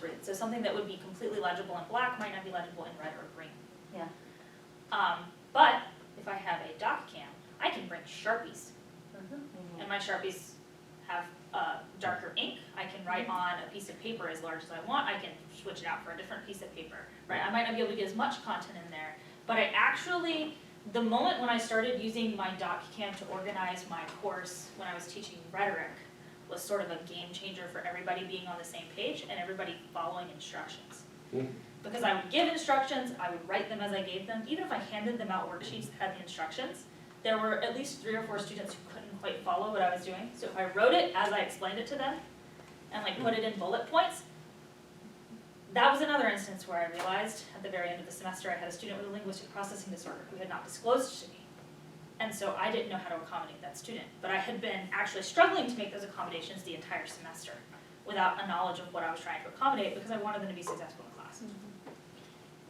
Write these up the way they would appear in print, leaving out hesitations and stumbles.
read. So something that would be completely legible in black might not be legible in red or green. Yeah. But if I have a doc cam, I can bring Sharpies. Mm-hmm. And my Sharpies have darker ink. I can write on a piece of paper as large as I want. I can switch it out for a different piece of paper, right? I might not be able to get as much content in there, but I actually, the moment when I started using my DocCam to organize my course when I was teaching rhetoric was sort of a game changer for everybody being on the same page and everybody following instructions. Because I would give instructions, I would write them as I gave them. Even if I handed them out worksheets that had the instructions, there were at least 3 or 4 students who couldn't quite follow what I was doing. So if I wrote it as I explained it to them and like put it in bullet points, that was another instance where I realized at the very end of the semester I had a student with a linguistic processing disorder who had not disclosed to me. And so I didn't know how to accommodate that student. But I had been actually struggling to make those accommodations the entire semester without a knowledge of what I was trying to accommodate because I wanted them to be successful in class.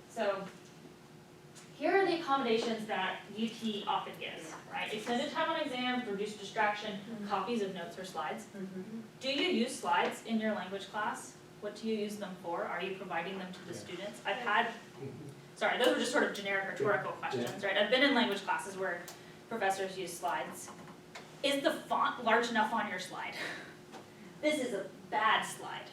So here are the accommodations that UT often gives, right? Extended time on exams, reduced distraction, copies of notes or slides. Do you use slides in your language class? What do you use them for? Are you providing them to the students? I've had, sorry, those were just sort of generic rhetorical questions, right? I've been in language classes where professors use slides. Is the font large enough on your slide? This is a bad slide,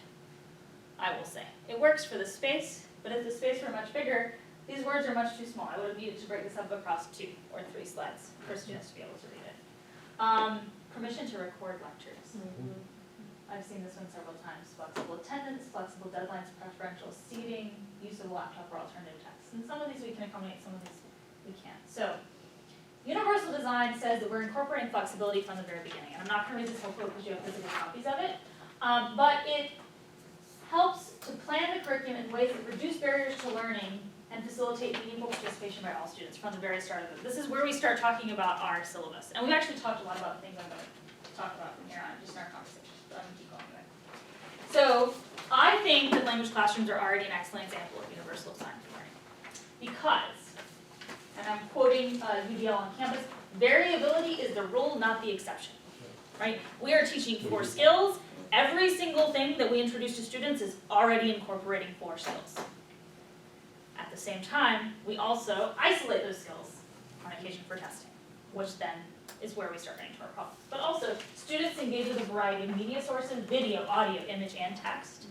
I will say. It works for the space, but if the space were much bigger, these words are much too small. I would have needed to break this up across 2 or 3 slides for students to be able to read it. Permission to record lectures. I've seen this one several times. Flexible attendance, flexible deadlines, preferential seating, use of a laptop or alternative text. And some of these we can accommodate, some of these we can't. So, universal design says that we're incorporating flexibility from the very beginning. And I'm not going to read this whole quote because you have physical copies of it. But it helps to plan the curriculum in ways that reduce barriers to learning and facilitate meaningful participation by all students from the very start of it. This is where we start talking about our syllabus. And we've actually talked a lot about the things I'm going to talk about from here on, just in our conversation. But I'm going to keep going with it. So I think that language classrooms are already an excellent example of universal design for learning. Because, and I'm quoting UDL on campus, variability is the rule, not the exception. Right? We are teaching 4 skills. Every single thing that we introduce to students is already incorporating 4 skills. At the same time, we also isolate those skills on occasion for testing, which then is where we start getting to our problems. But also, students engage with a variety of media sources, video, audio, image, and text.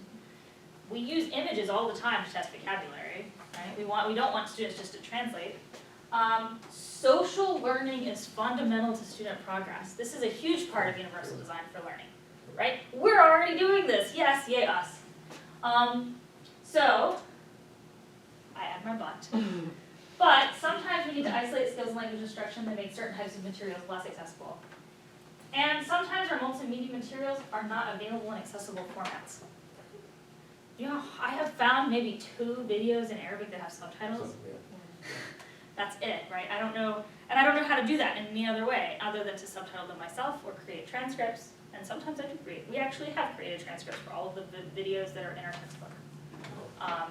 We use images all the time to test vocabulary, right? We don't want students just to translate. Social learning is fundamental to student progress. This is a huge part of universal design for learning, right? We're already doing this. Yes, yay us. So, I add my but. But sometimes we need to isolate skills in language instruction that make certain types of materials less accessible. And sometimes our multimedia materials are not available in accessible formats. You know, I have found maybe 2 videos in Arabic that have subtitles. That's it, right? I don't know, and I don't know how to do that in any other way other than to subtitle them myself or create transcripts. And sometimes I do create. We actually have created transcripts for all of the videos that are in our textbook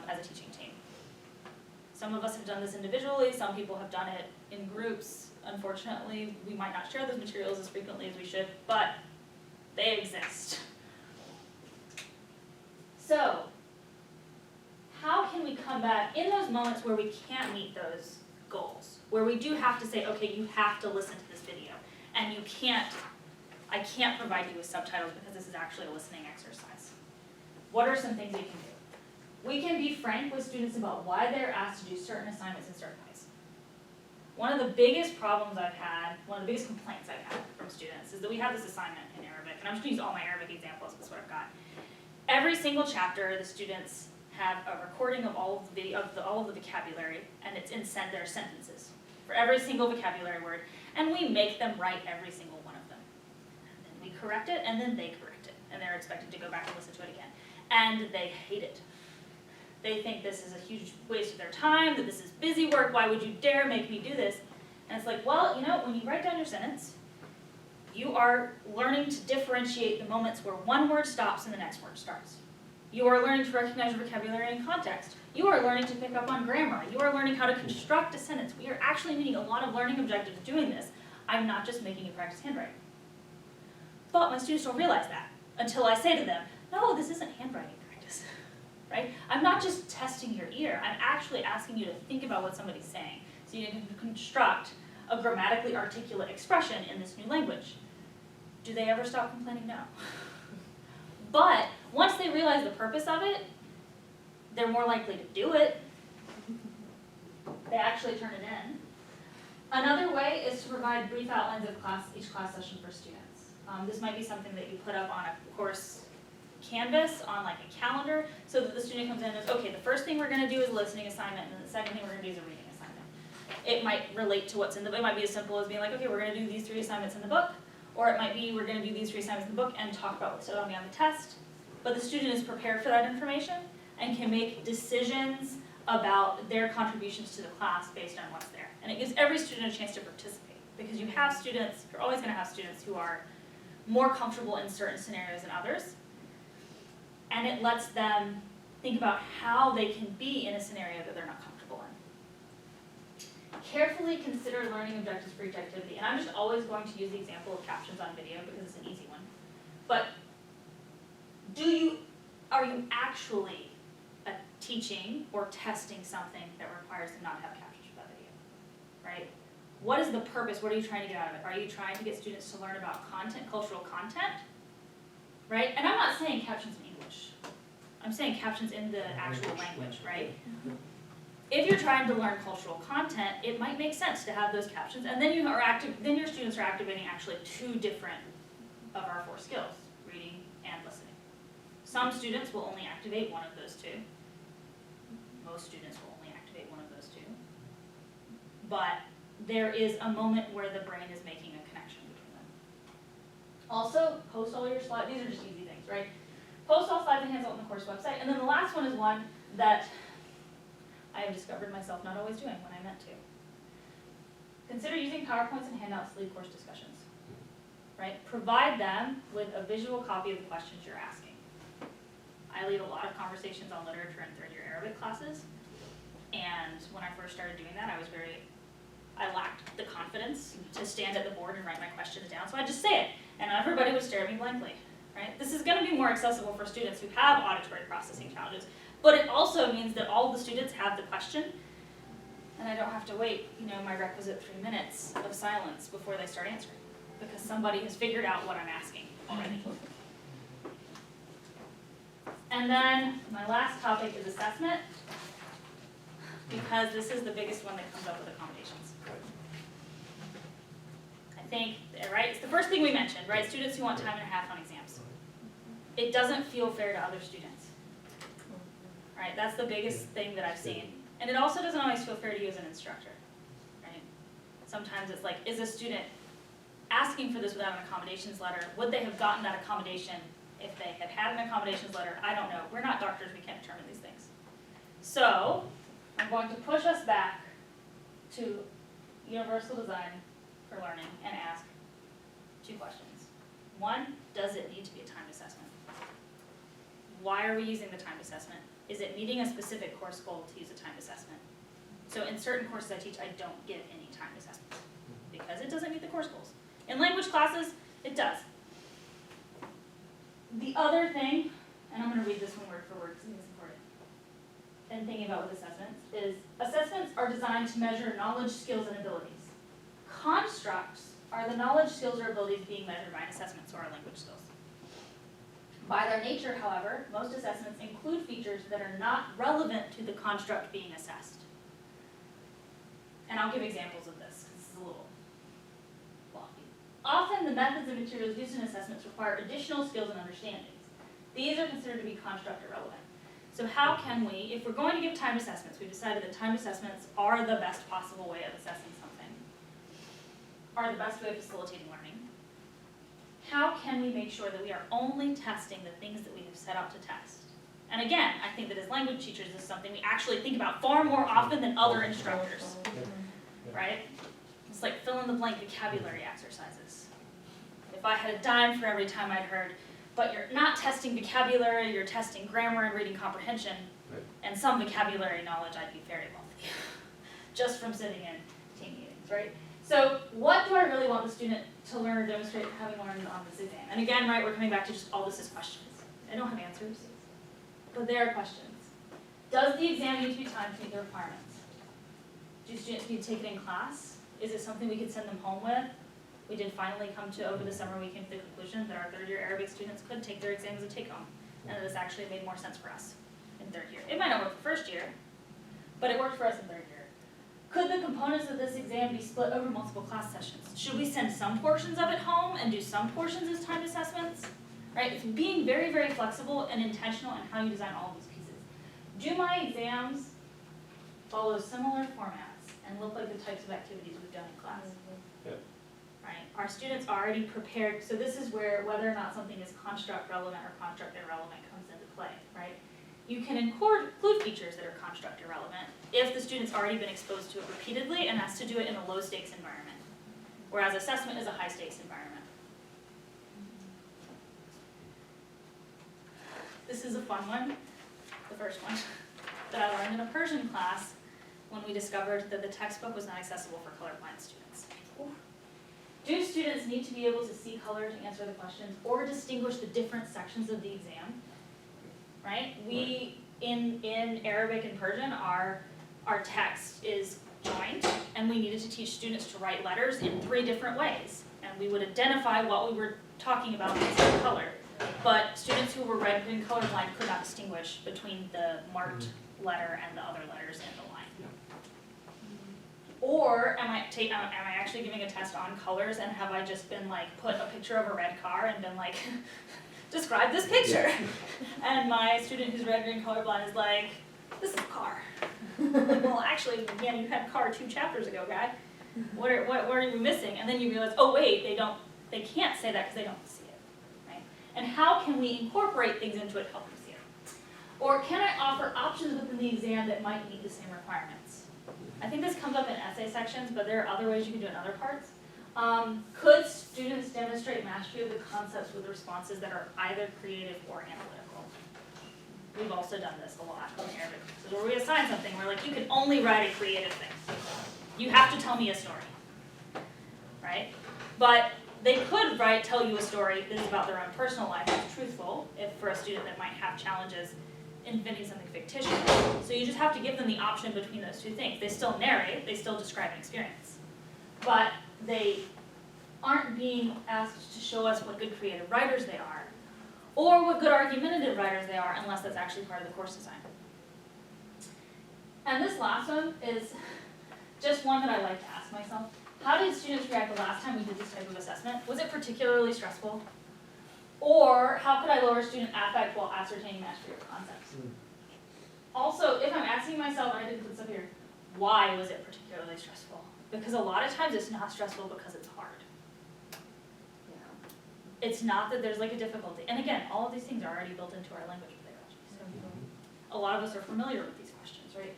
as a teaching team. Some of us have done this individually, some people have done it in groups. Unfortunately, we might not share those materials as frequently as we should, but they exist. So, how can we combat in those moments where we can't meet those goals? Where we do have to say, okay, you have to listen to this video, and I can't provide you with subtitles because this is actually a listening exercise. What are some things we can do? We can be frank with students about why they're asked to do certain assignments in certain ways. One of the biggest problems I've had, one of the biggest complaints I've had from students is that we have this assignment in Arabic, and I'm just going to use all my Arabic examples, that's what I've got. Every single chapter, the students have a recording of all of the vocabulary, and it's in their sentences for every single vocabulary word, and we make them write every single one of them. And then we correct it, and then they correct it, and they're expected to go back and listen to it again. And they hate it. They think this is a huge waste of their time, that this is busy work, why would you dare make me do this? And it's like, well, you know, when you write down your sentence, you are learning to differentiate the moments where one word stops and the next word starts. You are learning to recognize your vocabulary and context. You are learning to pick up on grammar. You are learning how to construct a sentence. We are actually meeting a lot of learning objectives doing this. I'm not just making you practice handwriting. But my students don't realize that until I say to them, no, this isn't handwriting practice. right? I'm not just testing your ear, I'm actually asking you to think about what somebody's saying. So you can construct a grammatically articulate expression in this new language. Do they ever stop complaining? No. But once they realize the purpose of it, they're more likely to do it. They actually turn it in. Another way is to provide brief outlines of each class session for students. This might be something that you put up on a course canvas, on like a calendar, so that the student comes in and says, okay, the first thing we're going to do is a listening assignment, and then the second thing we're going to do is a reading assignment. It might relate to what's in the book. It might be as simple as being like, okay, we're going to do these 3 assignments in the book, or it might be we're going to do these 3 assignments in the book and talk about what's going to be on the test. But the student is prepared for that information and can make decisions about their contributions to the class based on what's there. And it gives every student a chance to participate, because you have students, you're always going to have students who are more comfortable in certain scenarios than others, and it lets them think about how they can be in a scenario that they're not comfortable in. Carefully consider learning objectives for each activity, and I'm just always going to use the example of captions on video because it's an easy one. But are you actually teaching or testing something that requires them not to have captions for that video, right? What is the purpose? What are you trying to get out of it? Are you trying to get students to learn about content, cultural content, right? And I'm not saying captions in English. I'm saying captions in the actual language, right? If you're trying to learn cultural content, it might make sense to have those captions, and then your students are activating actually 2 different of our 4 skills, reading and listening. Some students will only activate one of those 2. Most students will only activate one of those 2. But there is a moment where the brain is making a connection between them. Also, post all your slides. These are just easy things, right? Post all slides and hands out on the course website. And then the last one is one that I have discovered myself not always doing when I meant to. Consider using PowerPoints and handouts to lead course discussions, right? Provide them with a visual copy of the questions you're asking. I lead a lot of conversations on literature in 3rd-year Arabic classes, and when I first started doing that, I lacked the confidence to stand at the board and write my questions down, so I just say it, and everybody would stare at me blankly, right? This is going to be more accessible for students who have auditory processing challenges, but it also means that all the students have the question, and I don't have to wait, my requisite 3 minutes of silence before they start answering, because somebody has figured out what I'm asking already. And then my last topic is assessment, because this is the biggest one that comes up with accommodations. I think, right, it's the first thing we mentioned, right? Students who want time and a half on exams. It doesn't feel fair to other students, right? That's the biggest thing that I've seen. And it also doesn't always feel fair to you as an instructor, right? Sometimes it's like, is a student asking for this without an accommodations letter? Would they have gotten that accommodation if they had had an accommodations letter? I don't know. We're not doctors. We can't determine these things. So I'm going to push us back to universal design for learning and ask 2 questions. 1, does it need to be a timed assessment? Why are we using the timed assessment? Is it meeting a specific course goal to use a timed assessment? So in certain courses I teach, I don't give any timed assessments because it doesn't meet the course goals. In language classes, it does. The other thing, and I'm going to read this one word for word because I think it's important, and thinking about with assessments, is assessments are designed to measure knowledge, skills, and abilities. Constructs are the knowledge, skills, or abilities being measured by an assessment, so our language skills. By their nature, however, most assessments include features that are not relevant to the construct being assessed. And I'll give examples of this, because this is a little blocky. Often, the methods and materials used in assessments require additional skills and understandings. These are considered to be construct irrelevant. So how can we, if we're going to give timed assessments, we've decided that timed assessments are the best possible way of assessing something, are the best way of facilitating learning. How can we make sure that we are only testing the things that we have set out to test? And again, I think that as language teachers, this is something we actually think about far more often than other instructors, right? It's like fill in the blank vocabulary exercises. If I had a dime for every time I'd heard, but you're not testing vocabulary, you're testing grammar and reading comprehension, and some vocabulary knowledge, I'd be very wealthy, just from sitting in team meetings, right? So what do I really want the student to learn or demonstrate having learned on this exam? And again, right, we're coming back to just all this is questions. I don't have answers, but there are questions. Does the exam need to be timed to meet the requirements? Do students need to take it in class? Is it something we could send them home with? We did finally come to, over the summer, we came to the conclusion that our third-year Arabic students could take their exam as a take-home, and that this actually made more sense for us in third year. It might not work for first year, but it worked for us in third year. Could the components of this exam be split over multiple class sessions? Should we send some portions of it home and do some portions as timed assessments? Right? It's being very, very flexible and intentional in how you design all of these pieces. Do my exams follow similar formats and look like the types of activities we've done in class? Right? Are students already prepared? So this is where whether or not something is construct relevant or construct irrelevant comes into play, right? You can include features that are construct irrelevant if the student's already been exposed to it repeatedly and has to do it in a low stakes environment, whereas assessment is a high stakes environment. This is a fun one, the first one, that I learned in a Persian class when we discovered that the textbook was not accessible for colorblind students. Do students need to be able to see color to answer the questions or distinguish the different sections of the exam? Right? We, in Arabic and Persian, our text is joined, and we needed to teach students to write letters in 3 different ways. And we would identify what we wwere talking about based on color. But students who were red, green, colorblind could not distinguish between the marked letter and the other letters in the line. Or am I actually giving a test on colors, and have I just been like, put a picture of a red car and been like, describe this picture? And my student who's red, green, colorblind is like, this is a car. Well, actually, again, you had car 2 chapters ago, guy. What are we missing? And then you realize, oh wait, they can't say that because they don't see it, right? And how can we incorporate things into it to help them see it? Or can I offer options within the exam that might meet the same requirements? I think this comes up in essay sections, but there are other ways you can do it in other parts. Could students demonstrate mastery of the concepts with responses that are either creative or analytical? We've also done this a lot in Arabic. So where we assign something, we're like, you can only write a creative thing. You have to tell me a story, right? But they could tell you a story that is about their own personal life, that's truthful, if for a student that might have challenges inventing something fictitious. So you just have to give them the option between those 2 things. They still narrate, they still describe an experience. But they aren't being asked to show us what good creative writers they are, or what good argumentative writers they are, unless that's actually part of the course design. And this last one is just one that I like to ask myself. How did students react the last time we did this type of assessment? Was it particularly stressful? Or how could I lower student affect while ascertaining mastery of concepts? Also, if I'm asking myself, and I didn't put stuff here, why was it particularly stressful? Because a lot of times it's not stressful because it's hard. It's not that there's like a difficulty. And again, all of these things are already built into our language pedagogy. So a lot of us are familiar with these questions, right?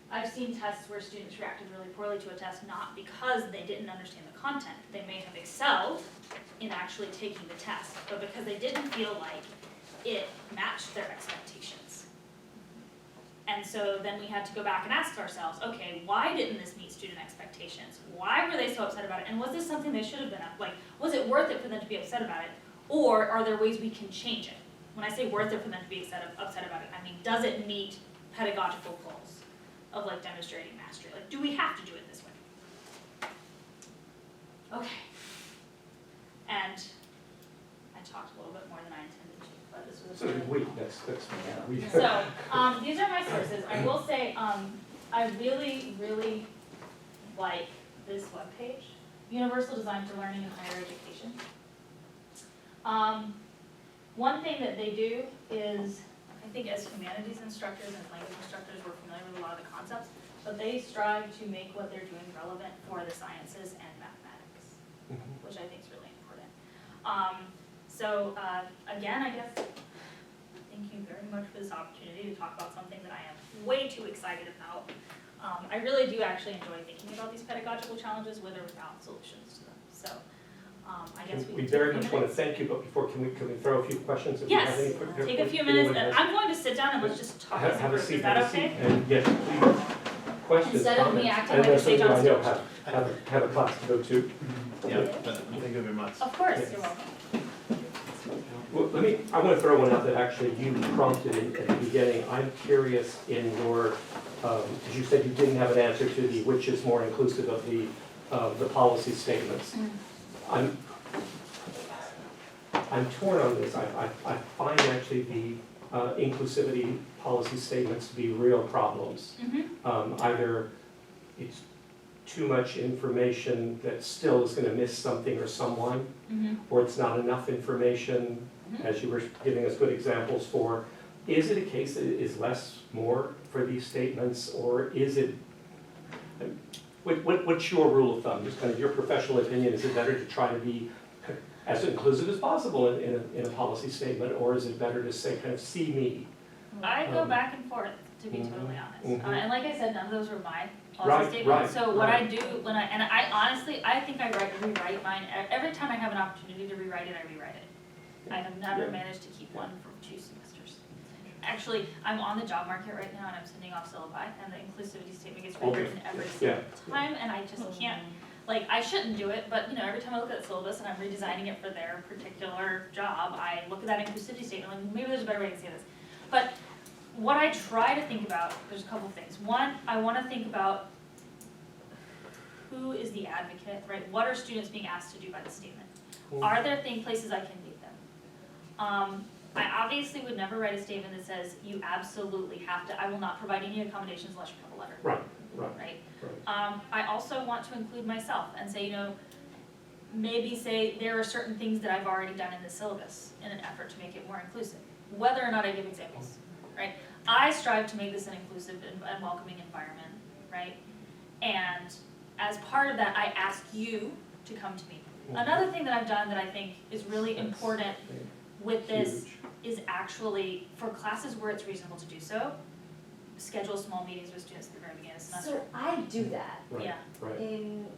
I've seen tests where students reacted really poorly to a test not because they didn't understand the content. They may have excelled in actually taking the test, but because they didn't feel like it matched their expectations. And so then we had to go back and ask ourselves, okay, why didn't this meet student expectations? Why were they so upset about it? And was this something they should have been, like, was it worth it for them to be upset about it? Or are there ways we can change it? When I say worth it for them to be upset about it, I mean, does it meet pedagogical goals of like demonstrating mastery? Like, do we have to do it this way? Okay. And I talked a little bit more than I intended to, but this was So these are my sources. I will say I really, really like this webpage, Universal Design for Learning in Higher Education. One thing that they do is, I think as humanities instructors and language instructors, we're familiar with a lot of the concepts, but they strive to make what they're doing relevant for the sciences and mathematics, which I think is really important. Again, I guess, thank you very much for this opportunity to talk about something that I am way too excited about. I really do actually enjoy thinking about these pedagogical challenges with or without solutions to them. So I guess we very much want to thank you, but before, can we throw a few questions? If yes, you have any take a few minutes, and I'm going to sit down and let's just talk as a group. Is that okay? And yes, please, questions, Instead of me acting and like a stage on stage. Have a class to go to. Yeah, thank you very much. Of course, Yes. you're welcome. Well, I want to throw one out that actually you prompted at the beginning. I'm curious in your, because you said you didn't have an answer to the which is more inclusive of the policy statements. I'm torn on this. I find actually the inclusivity policy statements to be real problems. Either it's too much information that still is going to miss something or someone, or it's not enough information, as you were giving us good examples for. Is it a case that is less more for these statements, or is it, what's your rule of thumb? Just kind of your professional opinion, is it better to try to be as inclusive as possible in a policy statement, or is it better to say kind of see me? I go back and forth, to be totally honest. And like I said, none of those were my Right, policy statements. right, So what right. I do when I honestly, I think I rewrite mine, every time I have an opportunity to rewrite it, I rewrite it. I have never Yeah. managed to keep one from 2 semesters. Actually, I'm on the job market right now and I'm sending off syllabi, and the inclusivity statement gets rewritten every single time, and I just can't, like, I shouldn't do it, but, you know, every time I look at the syllabus and I'm redesigning it for their particular job, I look at that inclusivity statement, like, maybe there's a better way to say this. But what I try to think about, there's a couple things. One, I want to think about who is the advocate, right? What are students being asked to do by the statement? Are there places I can lead them? I obviously would never write a statement that says, you absolutely have to, I will not provide any accommodations unless you have a letter. Right. I also want to include myself and say, you know, maybe say there are certain things that I've already done in the syllabus in an effort to make it more inclusive, whether or not I give examples, right? I strive to make this an inclusive and welcoming environment, right? And as part of that, I ask you to come to me. Another thing that I've done that I think is really important with this is actually, for classes where it's reasonable to do so, schedule small meetings with students at the very beginning of the semester. So I do that. Yeah.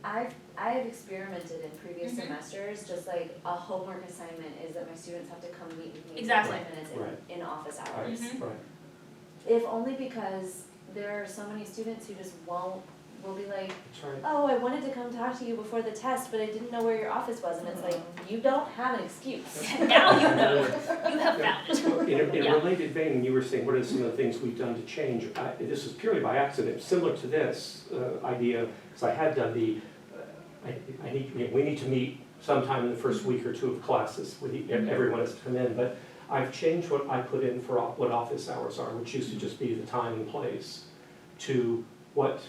I have experimented in previous Mhm. semesters, just like a homework assignment is that my students have to come meet with me Exactly. for 10 minutes Right. in office hours. Mhm. If only because there are so many students who just will be like, That's right. oh, I wanted to come talk to you before the test, but I didn't know where your office was, and it's like, you don't have an excuse. Now you know, you have found it. Well, in a Yeah. related vein, you were saying, what are some of the things we've done to change? This is purely by accident, similar to this idea, because I had done we need to meet sometime in the first week or two of classes, where everyone has to come in, but I've changed what I put in for what office hours are, which used to just be the time and place, to what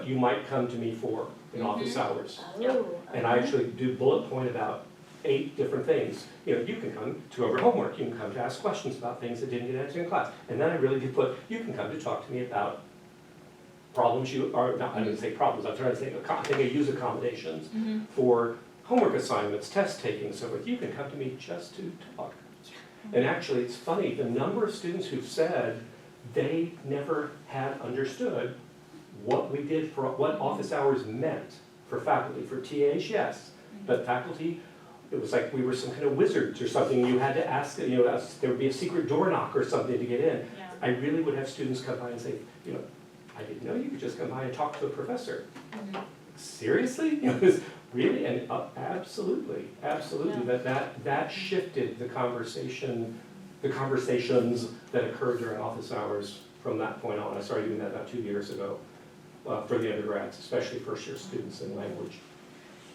you might come to me for in office hours. Oh, And I actually do bullet point about 8 different things. You know, you can come to over homework, you can come to ask questions about things that didn't get answered in class. And then I really did put, you can come to talk to me about problems I didn't say problems, I'm trying to say, I think I use accommodations for homework assignments, test taking, so forth. You can come to me just to talk. And actually, it's funny, the number of students who've said they never had understood what we did for, what office hours meant for faculty. For TAs, yes, but faculty, it was like we were some kind of wizards or something. You had to ask, you know, there would be a secret door knock or something to get in. Yeah. I really would have students come by and say, you know, I didn't know you could just come by and talk to a professor. Seriously? You know, it was really, and absolutely, Yeah. that shifted the conversations that occurred during office hours from that point on. I started doing that about 2 years ago for the undergrads, especially first-year students in language.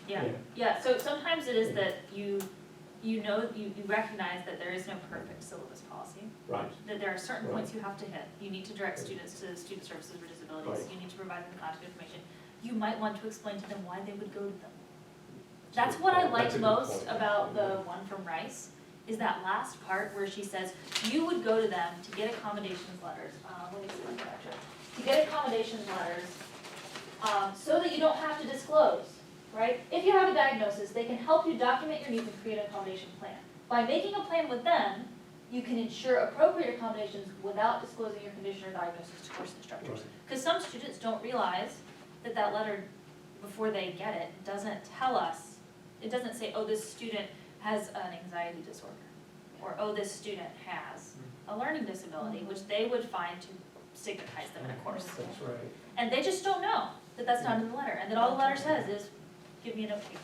Yeah, so sometimes it is that you recognize that there is no perfect syllabus policy, Right, that there are certain Right. points you have to hit. You need to direct students to student services for disabilities, Right. you need to provide them contact information. You might want to explain to them why they would go to them. That's what I That's a like good most point. about the one from Rice, is that last part where she says, you would go to them to get accommodations letters, let me see that actually. To get accommodations letters, so that you don't have to disclose, right? If you have a diagnosis, they can help you document your needs and create an accommodation plan. By making a plan with them, you can ensure appropriate accommodations without disclosing your condition or diagnosis to course instructors. Because some students don't realize that that letter, before they get it, doesn't tell us, it doesn't say, oh, this student has an anxiety disorder, or oh, this student has a learning disability, which they would find to stigmatize them in a course. that's right. And they just don't know that that's not in the letter, and that all the letter says is, give me a note taker.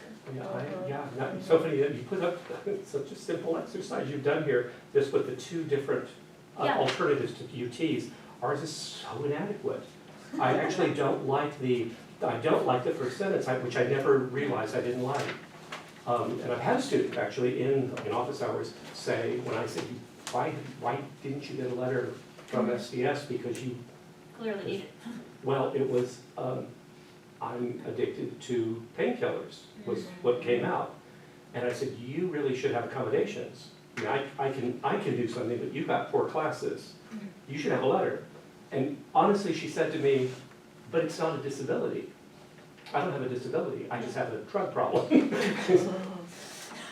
It's so funny that you put up such a simple exercise you've done here, just with the two different Yeah. alternatives to UTs. Ours is so inadequate. I actually don't like the first sentence, which I never realized I didn't like. And I've had a student actually in office hours say, when I said, why didn't you get a letter from SDS because you, Clearly need it. well, it was, I'm addicted to painkillers, was what came out. And I said, you really should have accommodations. I mean, I can do something, but you've got 4 classes. You should have a letter. And honestly, she said to me, but it's not a disability. I don't have a disability, I just have a drug problem.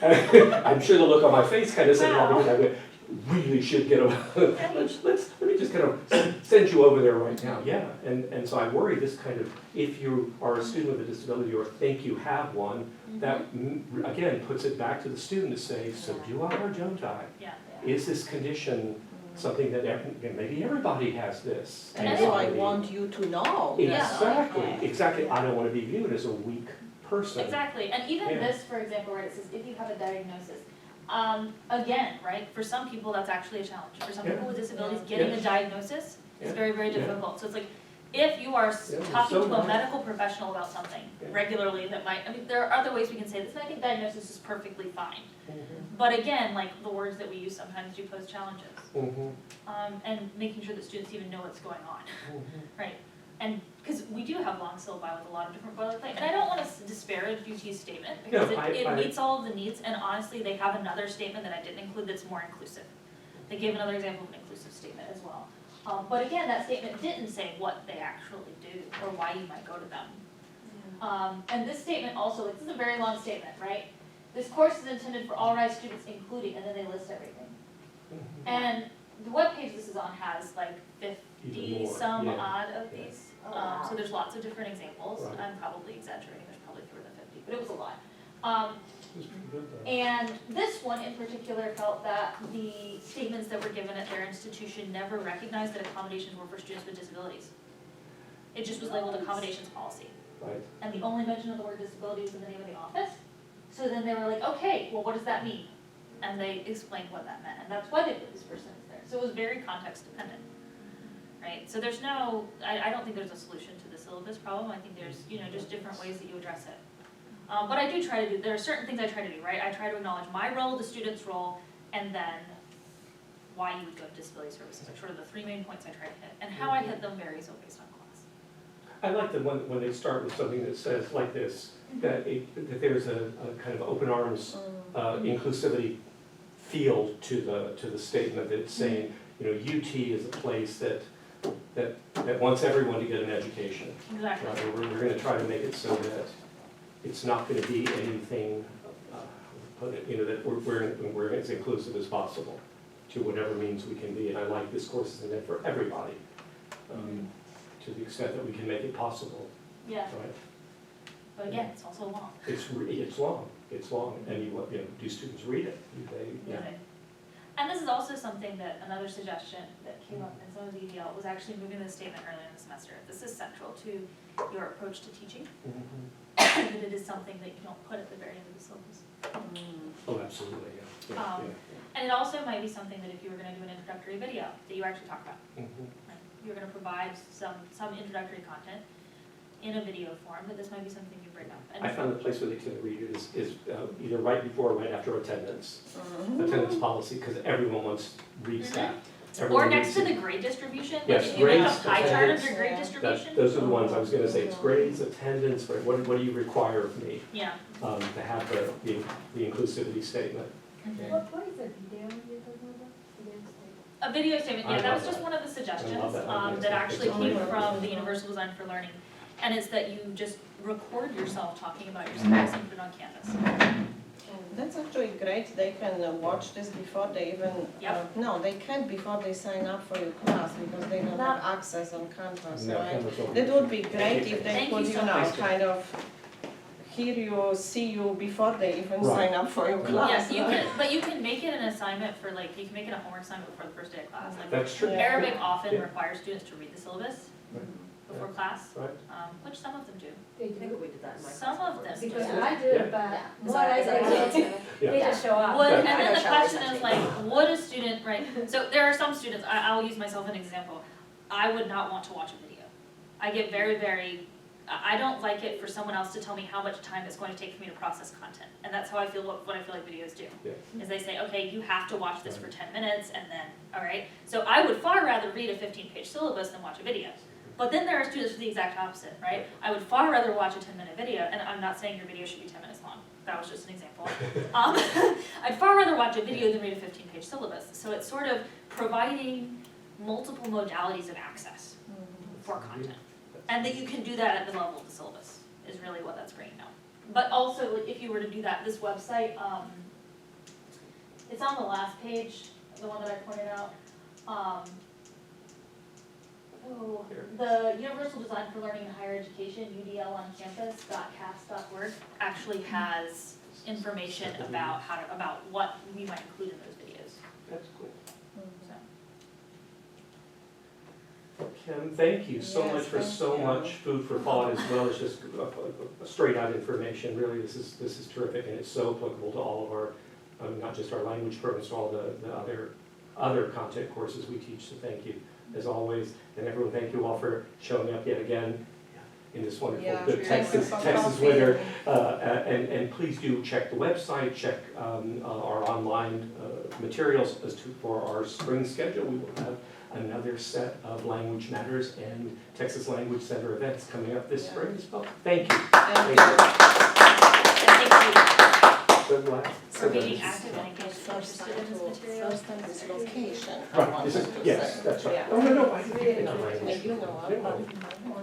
I'm sure the look on my face kind of said, well, because I really should get a, let me just kind of send you over there right now. Yeah, and so I worry this kind of, if you are a student with a disability or think you have one, that again puts it back to the student to say, so do I or don't I? Yeah. Is this condition something that maybe everybody has this? And So I want you to know. Exactly. I don't want to be viewed as a weak person. Exactly, and even this, for example, where it says, if you have a diagnosis, again, right, for some people, that's actually a challenge. For some people with disabilities, getting a diagnosis is very, very difficult. So it's like, if you are talking to a medical professional about something regularly that might, I mean, there are other ways we can say this, and I think diagnosis is perfectly fine. But again, like, the words that we use sometimes do pose challenges. And making sure that students even know what's going on, right? And, because we do have long syllabi with a lot of different boilerplate, and I don't want to disparage UT's statement, because it meets all of the needs, and honestly, they have another statement that I didn't include that's more inclusive. They gave another example of an inclusive statement as well. But again, that statement didn't say what they actually do, or why you might go to them. And this statement also, this is a very long statement, right? This course is intended for all RISE students, including, and then they list everything. And the webpage this is on has like 50 some odd of these. So there's lots of different examples. Right. I'm probably exaggerating, there's probably fewer than 50, but it was a lot. And this one in particular felt that the statements that were given at their institution never recognized that accommodations were for students with disabilities. It just was labeled accommodations policy. Right. And the only mention of the word disability was in the name of the office. So then they were like, okay, well, what does that mean? And they explained what that meant, and that's why they put this person there. So it was very context dependent, right? So there's no, I don't think there's a solution to the syllabus problem. I think there's, just different ways that you address it. But I do try to do, there are certain things I try to do, right? I try to acknowledge my role, the student's role, and then why you would go to disability services are sort of the 3 main points I try to hit. And how I hit them varies based on class. I like them when they start with something that says like this, that there's a kind of open arms inclusivity feel to the statement that's saying, UT is a place that wants everyone to get an education. Exactly. Right? We're going to try to make it so that it's not going to be anything, that we're as inclusive as possible to whatever means we can be. And I like this course is meant for everybody, to the extent that we can make it possible. Yeah. Right? But again, it's also long. It's long, and do students read it? And this is also something that, another suggestion that came up in some of the EDL was actually moving this statement earlier in the semester. This is central to your approach to teaching, that it is something that you don't put at the very end of the syllabus. Oh, absolutely, yeah. And it also might be something that if you were gonna do an introductory video, that you actually talk about. Right? You're gonna provide some introductory content in a video form, that this might be something you bring up. And I found the place where they tend to read it is either right before or right after attendance. Attendance policy, because everyone reads that. Or next to the grade distribution, Yes, like if you make a grades, pie chart of attendance, your grade distribution. Those are the ones I was gonna say, it's grades, attendance, what do you require of me? Yeah. To have the inclusivity statement. What is a video you're talking about? A video statement, I that was love just one of the suggestions, I love that idea. that actually It's came great. from the Universal Design for Learning. And it's that you just record yourself talking about your students and put it on Canvas. That's actually great, they can watch this before they even, Yep. no, they can't before they sign up for your class, because they don't have access on campus, No, right? Canvas will- That would be great if they Thank could, you so know, much. kind of hear you, see you before they even Right. sign up for your class. Yes, you can, but you can make it an assignment for you can make it a homework assignment before the first day of class. Like That's true. Yeah. Arabic often Yeah. requires students to read the syllabus. before class, Right. which some of them do. They I think do, we did that in my class. Some of them do. because Yeah. I do Yeah. it, but Yeah. what I say, Yeah. they just show up. Would, and I then know the Charlie's question not is taking like, would a student, right, so there are some students, I'll use myself as an example, I would not want to watch a video. I get very, I don't like it for someone else to tell me how much time it's going to take for me to process content, and that's how I feel, what I feel like videos do. Yeah. Is they say, okay, you have to watch this for 10 minutes, and then, alright, so I would far rather read a 15-page syllabus than watch a video. But then there are students for the exact opposite, right? I would far rather watch a 10-minute video, and I'm not saying your video should be 10 minutes long, that was just an example. I'd far rather watch a video than read a 15-page syllabus, so it's sort of providing multiple modalities of access for content. And that you can do that at the level of the syllabus, is really what that's bringing out. But also, like, if you were to do that, this website, it's on the last page, the one that I pointed out. The Universal Design for Learning in Higher Education, UDL on campus.cas.org, actually has information about about what we might include in those videos, That's cool. so. Kim, thank you so Yes, much for thank so you. much food for thought as well as just straight out information. Really, this is terrific, and it's so applicable to all of our, not just our language programs, to all the other content courses we teach. So thank you as always, and everyone, thank you all for showing up yet again in this wonderful Yeah, good thank you Texas for Texas coming. winter. And please do check the website, check our online materials for our spring schedule. We will have another set of Language Matters and Texas Language Center events coming up this Yeah. spring as well. Thank you. Thank you. And thank you So glad. for being active and engaged and First interested time in this to, material. first time this location. I Right, wanted is it? to Yes, say. that's right. Yeah. Oh, no, I didn't Really think nice. of language. And you know, Didn't I? Or